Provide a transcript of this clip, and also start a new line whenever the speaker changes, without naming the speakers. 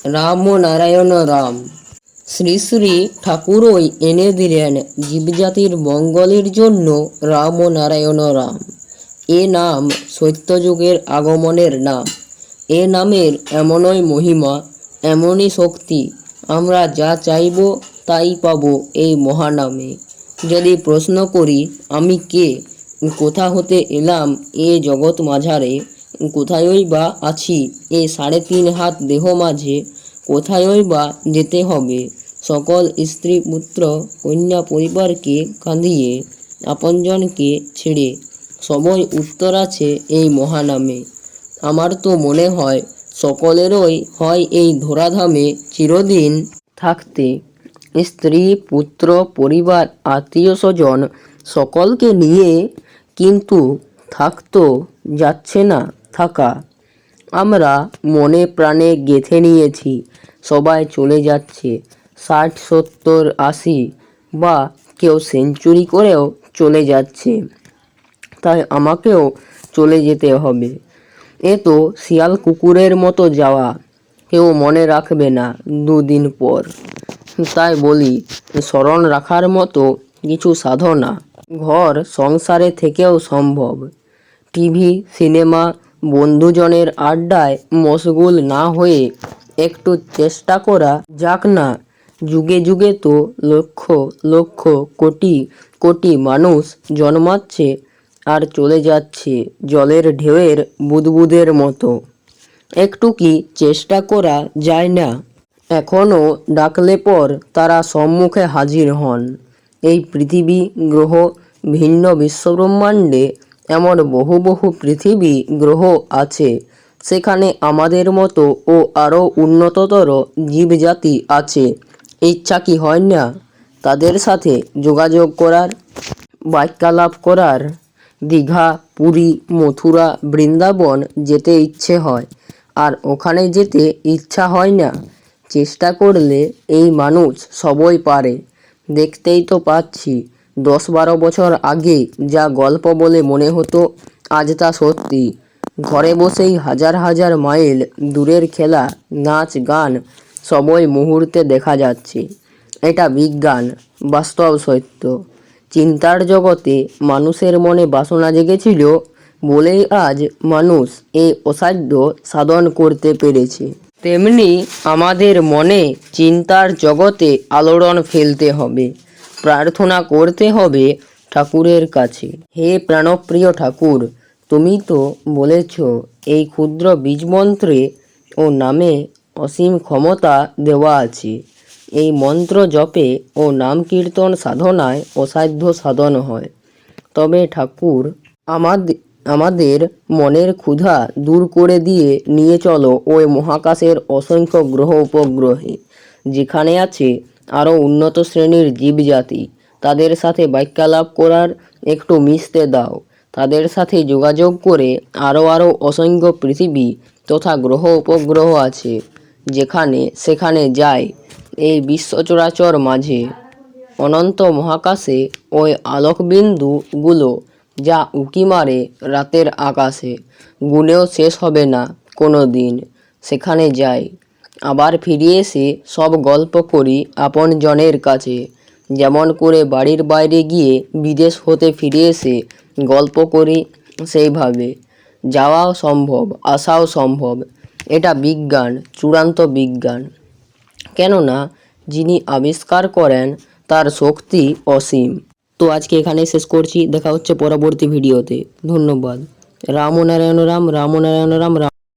রাম ও নারায়ণ রাম। শ্রী শ্রী ঠাকুরই এনে দিলেন জীবজাতির মঙ্গলের জন্য রাম ও নারায়ণ রাম। এ নাম সত্যযুগের আগমনের নাম। এ নামের এমনই মহিমা, এমনই শক্তি, আমরা যা চাইব তাই পাব এই মহানামে। যদি প্রশ্ন করি আমি কে, কোথা হতে এলাম এ জগৎ মাঝারে, কোথায়ই বা আছি এ 3.5 হাত দেহ মাঝে, কোথায়ই বা যেতে হবে সকল স্ত্রী পুত্র কন্যা পরিবারকে কাঁদিয়ে, আপনজনকে ছেড়ে, সবই উত্তর আছে এই মহানামে। আমার তো মনে হয় সকলেরই হয় এই ধরাধামে চিরদিন থাকতে, স্ত্রী পুত্র পরিবার আত্মীয় স্বজন সকলকে নিয়ে, কিন্তু থাকতো যাচ্ছে না থাকা। আমরা মনে প্রাণে গেঁথে নিয়েছি সবাই চলে যাচ্ছে, 60 70 80 বা কেউ সেঞ্চুরি করেও চলে যাচ্ছে, তাই আমাকেও চলে যেতে হবে। এ তো শিয়াল কুকুরের মতো যাওয়া, কেউ মনে রাখবে না 2 দিন পর। তাই বলি স্মরণ রাখার মতো কিছু সাধনা ঘর সংসারে থেকেও সম্ভব। টিভি সিনেমা বন্ধুজনের আড্ডায় মশগুল না হয়ে একটু চেষ্টা করা যাক না। যুগে যুগে তো লক্ষ লক্ষ কোটি কোটি মানুষ জন্মাচ্ছে আর চলে যাচ্ছে জলের ঢেউয়ের বুদবুদের মতো। একটু কি চেষ্টা করা যায় না? এখনও ডাকলে পর তারা সম্মুখে হাজির হন। এই পৃথিবী গ্রহ ভিন্ন বিশ্বব্রহ্মাণ্ডে এমন বহু বহু পৃথিবী গ্রহ আছে, সেখানে আমাদের মতো ও আরও উন্নততর জীবজাতি আছে। ইচ্ছা কি হয় না তাদের সাথে যোগাযোগ করার, বাক্যালাপ করার? দীঘা পুরী মথুরা বৃন্দাবন যেতে ইচ্ছে হয়, আর ওখানে যেতে ইচ্ছা হয় না। চেষ্টা করলে এই মানুষ সবই পারে। দেখতেই তো পাচ্ছি 10-12 বছর আগে যা গল্প বলে মনে হতো, আজ তা সত্যি। ঘরে বসেই হাজার হাজার মাইল দূরের খেলা, নাচ গান সবই মুহূর্তে দেখা যাচ্ছে। এটা বিজ্ঞান, বাস্তব সত্য। চিন্তার জগতে মানুষের মনে বাসনা জেগেছিল বলেই আজ মানুষ এই অসাধ্য সাধন করতে পেরেছে। তেমনি আমাদের মনে চিন্তার জগতে আলোড়ন ফেলতে হবে, প্রার্থনা করতে হবে ঠাকুরের কাছে। হে প্রাণপ্রিয় ঠাকুর, তুমি তো বলেছ এই ক্ষুদ্র বীজমন্ত্রে ও নামে অসীম ক্ষমতা দেওয়া আছে। এই মন্ত্র জপে ও নাম কীর্তন সাধনায় অসাধ্য সাধন হয়। তবে ঠাকুর আমাদের মনের ক্ষুধা দূর করে দিয়ে নিয়ে চলো ওই মহাকাশের অসংখ্য গ্রহ উপগ্রহে, যেখানে আছে আরও উন্নত শ্রেণীর জীবজাতি। তাদের সাথে বাক্যালাপ করার একটু মিশতে দাও। তাদের সাথে যোগাযোগ করে আরও অসংখ্য পৃথিবী তথা গ্রহ উপগ্রহ আছে, যেখানে সেখানে যায় এই বিশ্বচরাচর মাঝে অনন্ত মহাকাশে ওই আলোকবিন্দুগুলো যা উঁকি মারে রাতের আকাশে, গুণেও শেষ হবে না কোনো দিন। সেখানে যাই, আবার ফিরে এসে সব গল্প করি আপনজনের কাছে। যেমন করে বাড়ির বাইরে গিয়ে বিদেশ হতে ফিরে এসে গল্প করি, সেইভাবে যাওয়াও সম্ভব, আসাও সম্ভব। এটা বিজ্ঞান, চূড়ান্ত বিজ্ঞান। কেননা যিনি আবিষ্কার করেন তার শক্তি অসীম। তো আজকে এখানেই শেষ করছি, দেখা হচ্ছে পরবর্তী ভিডিওতে। ধন্যবাদ। রাম ও নারায়ণ রাম, রাম ও নারায়ণ রাম, রাম।